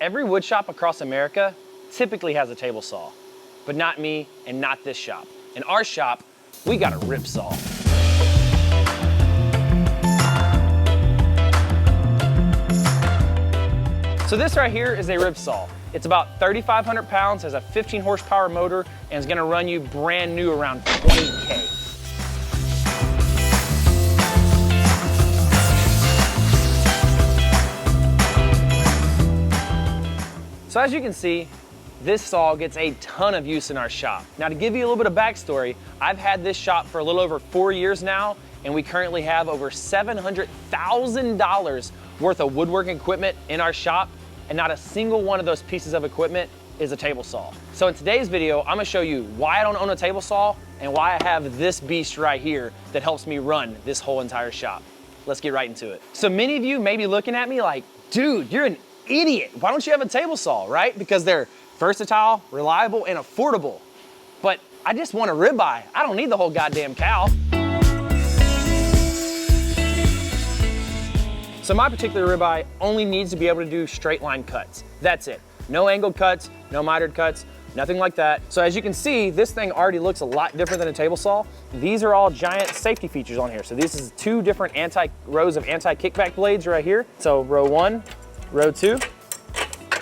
Every wood shop across America typically has a table saw, but not me and not this shop. In our shop, we got a rip saw. So this right here is a rip saw. It's about 3,500 pounds, has a 15 horsepower motor, and is gonna run you brand new around 20K. So as you can see, this saw gets a ton of use in our shop. Now to give you a little bit of backstory, I've had this shop for a little over 4 years now, and we currently have over $700,000 worth of woodworking equipment in our shop, and not a single one of those pieces of equipment is a table saw. So in today's video, I'm gonna show you why I don't own a table saw and why I have this beast right here that helps me run this whole entire shop. Let's get right into it. So many of you may be looking at me like, dude, you're an idiot. Why don't you have a table saw, right? Because they're versatile, reliable, and affordable. But I just want a ribeye. I don't need the whole goddamn cow. So my particular ribeye only needs to be able to do straight line cuts. That's it. No angled cuts, no mitered cuts, nothing like that. So as you can see, this thing already looks a lot different than a table saw. These are all giant safety features on here. So this is 2 different rows of anti-kickback blades right here. So row 1, row 2.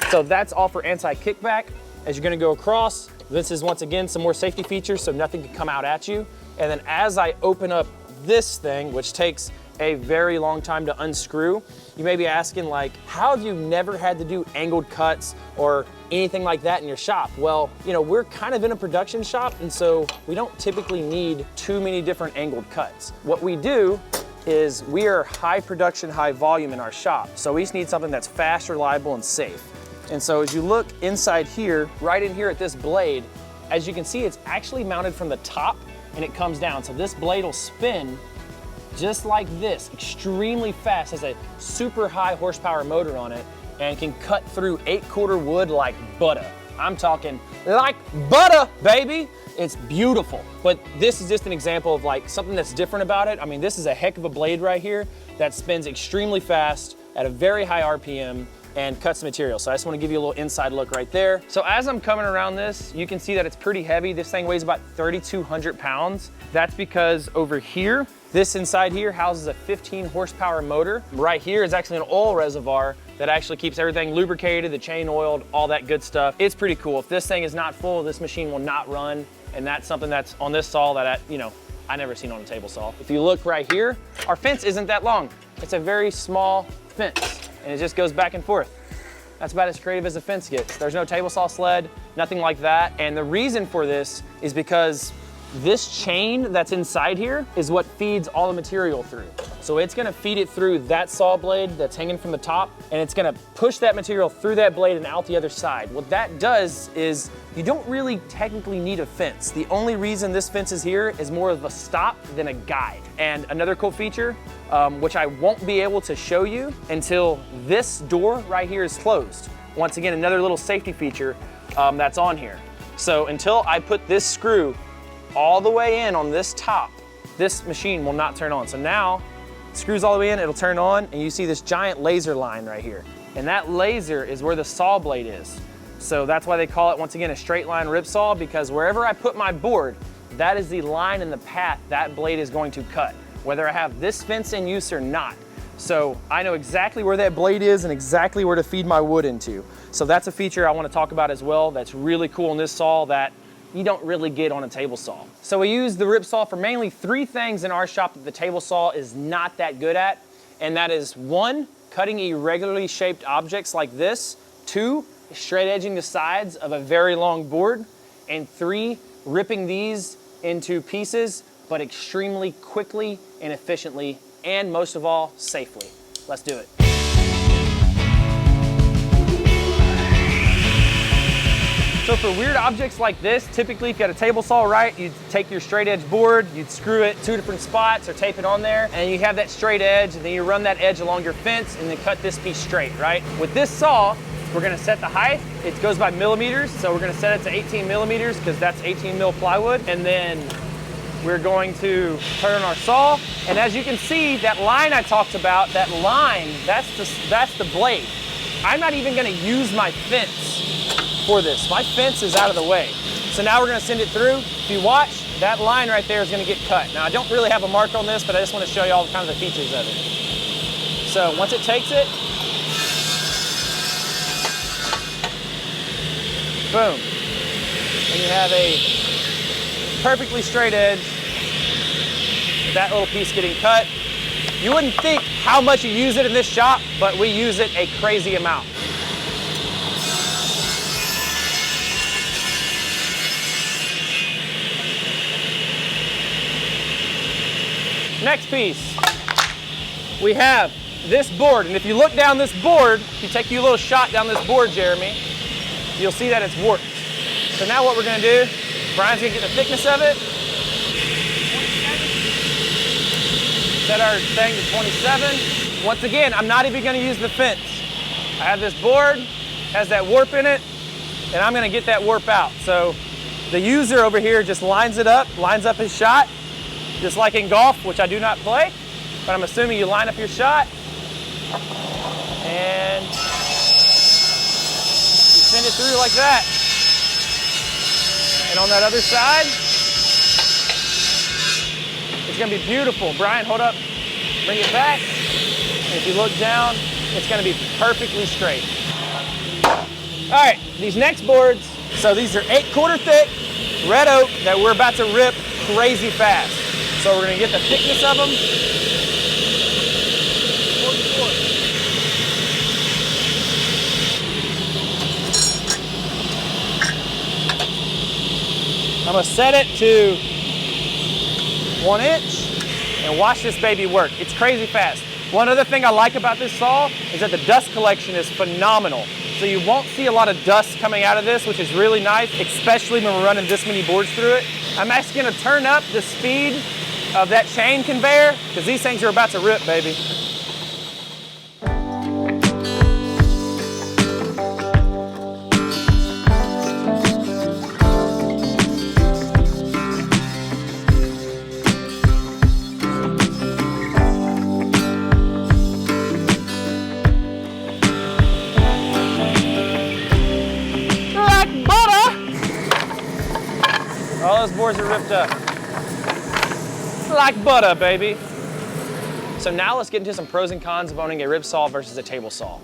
So that's all for anti-kickback. As you're gonna go across, this is once again some more safety features so nothing can come out at you. And then as I open up this thing, which takes a very long time to unscrew, you may be asking like, how have you never had to do angled cuts or anything like that in your shop? Well, you know, we're kind of in a production shop, and so we don't typically need too many different angled cuts. What we do is we are high production, high volume in our shop. So we just need something that's fast, reliable, and safe. And so as you look inside here, right in here at this blade, as you can see, it's actually mounted from the top and it comes down. So this blade will spin just like this, extremely fast, has a super high horsepower motor on it, and can cut through 8-quarter wood like butter. I'm talking like butter, baby. It's beautiful. But this is just an example of like something that's different about it. I mean, this is a heck of a blade right here that spins extremely fast at a very high RPM and cuts the material. So I just want to give you a little inside look right there. So as I'm coming around this, you can see that it's pretty heavy. This thing weighs about 3,200 pounds. That's because over here, this inside here houses a 15 horsepower motor. Right here is actually an oil reservoir that actually keeps everything lubricated, the chain oiled, all that good stuff. It's pretty cool. If this thing is not full, this machine will not run. And that's something that's on this saw that, I never seen on a table saw. If you look right here, our fence isn't that long. It's a very small fence, and it just goes back and forth. That's about as creative as a fence gets. There's no table saw sled, nothing like that. And the reason for this is because this chain that's inside here is what feeds all the material through. So it's gonna feed it through that saw blade that's hanging from the top, and it's gonna push that material through that blade and out the other side. What that does is you don't really technically need a fence. The only reason this fence is here is more of a stop than a guide. And another cool feature, which I won't be able to show you until this door right here is closed. Once again, another little safety feature that's on here. So until I put this screw all the way in on this top, this machine will not turn on. So now, screws all the way in, it'll turn on, and you see this giant laser line right here. And that laser is where the saw blade is. So that's why they call it, once again, a straight line rip saw, because wherever I put my board, that is the line in the path that blade is going to cut, whether I have this fence in use or not. So I know exactly where that blade is and exactly where to feed my wood into. So that's a feature I want to talk about as well that's really cool in this saw that you don't really get on a table saw. So we use the rip saw for mainly 3 things in our shop that the table saw is not that good at. And that is 1, cutting irregularly shaped objects like this. 2, straight edging the sides of a very long board. And 3, ripping these into pieces, but extremely quickly and efficiently, and most of all, safely. Let's do it. So for weird objects like this, typically if you had a table saw, right, you'd take your straight edge board, you'd screw it 2 different spots or tape it on there, and you have that straight edge, and then you run that edge along your fence and then cut this piece straight, right? With this saw, we're gonna set the height. It goes by millimeters, so we're gonna set it to 18 millimeters because that's 18 mil plywood. And then we're going to turn our saw. And as you can see, that line I talked about, that line, that's the blade. I'm not even gonna use my fence for this. My fence is out of the way. So now we're gonna send it through. If you watch, that line right there is gonna get cut. Now I don't really have a mark on this, but I just wanna show you all kind of the features of it. So once it takes it, boom. And you have a perfectly straight edge with that little piece getting cut. You wouldn't think how much you use it in this shop, but we use it a crazy amount. Next piece, we have this board. And if you look down this board, if you take you a little shot down this board, Jeremy, you'll see that it's warped. So now what we're gonna do, Brian's gonna get the thickness of it. Set our thing to 27. Once again, I'm not even gonna use the fence. I have this board, has that warp in it, and I'm gonna get that warp out. So the user over here just lines it up, lines up his shot, just like in golf, which I do not play, but I'm assuming you line up your shot, and you send it through like that. And on that other side, it's gonna be beautiful. Brian, hold up, bring it back. And if you look down, it's gonna be perfectly straight. All right, these next boards, so these are 8-quarter thick red oak that we're about to rip crazy fast. So we're gonna get the thickness of them. I'm gonna set it to 1 inch and watch this baby work. It's crazy fast. One other thing I like about this saw is that the dust collection is phenomenal. So you won't see a lot of dust coming out of this, which is really nice, especially when we're running this many boards through it. I'm actually gonna turn up the speed of that chain conveyor because these things are about to rip, baby. All those boards are ripped up. Like butter, baby. So now let's get into some pros and cons of owning a rib saw versus a table saw.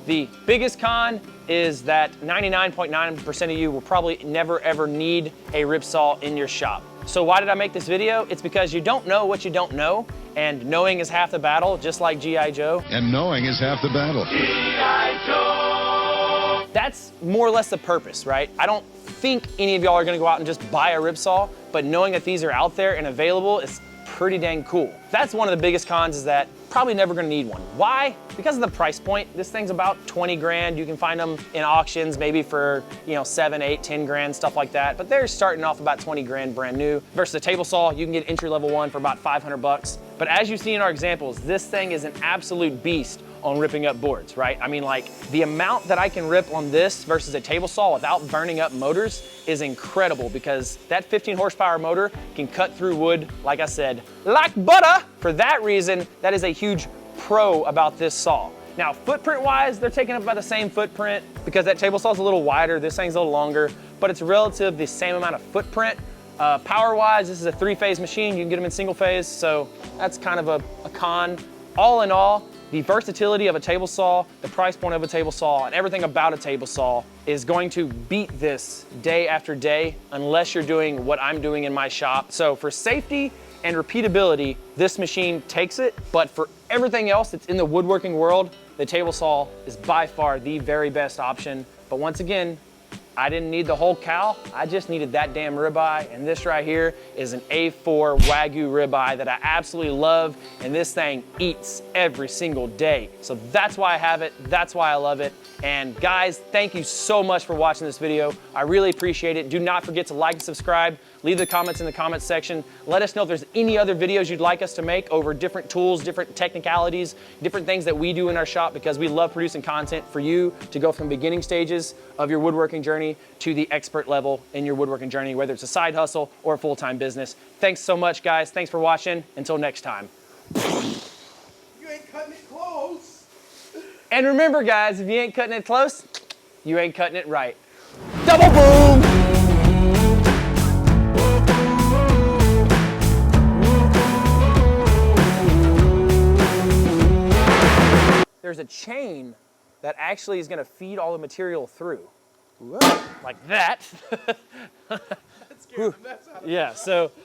The biggest con is that 99.9% of you will probably never ever need a rib saw in your shop. So why did I make this video? It's because you don't know what you don't know, and knowing is half the battle, just like G.I. Joe. And knowing is half the battle. G.I. Joe! That's more or less the purpose, right? I don't think any of y'all are gonna go out and just buy a rib saw, but knowing that these are out there and available is pretty dang cool. That's one of the biggest cons, is that probably never gonna need one. Why? Because of the price point. This thing's about 20 grand. You can find them in auctions maybe for, 7, 8, 10 grand, stuff like that. But they're starting off about 20 grand brand new. Versus a table saw, you can get entry-level one for about 500 bucks. But as you see in our examples, this thing is an absolute beast on ripping up boards, right? I mean, like, the amount that I can rip on this versus a table saw without burning up motors is incredible, because that 15 horsepower motor can cut through wood, like I said, like butter. For that reason, that is a huge pro about this saw. Now, footprint-wise, they're taking up about the same footprint, because that table saw is a little wider, this thing's a little longer, but it's relative the same amount of footprint. Power-wise, this is a 3-phase machine. You can get them in single phase, so that's kind of a con. All in all, the versatility of a table saw, the price point of a table saw, and everything about a table saw is going to beat this day after day, unless you're doing what I'm doing in my shop. So for safety and repeatability, this machine takes it, but for everything else that's in the woodworking world, the table saw is by far the very best option. But once again, I didn't need the whole cow, I just needed that damn ribeye, and this right here is an A4 Wagyu ribeye that I absolutely love, and this thing eats every single day. So that's why I have it, that's why I love it. And guys, thank you so much for watching this video. I really appreciate it. Do not forget to like and subscribe. Leave the comments in the comments section. Let us know if there's any other videos you'd like us to make over different tools, different technicalities, different things that we do in our shop, because we love producing content for you to go from beginning stages of your woodworking journey to the expert level in your woodworking journey, whether it's a side hustle or a full-time business. Thanks so much, guys. Thanks for watching. Until next time. You ain't cutting it close. And remember guys, if you ain't cutting it close, you ain't cutting it right. Double boom! There's a chain that actually is gonna feed all the material through. Whoa, like that. Yeah, so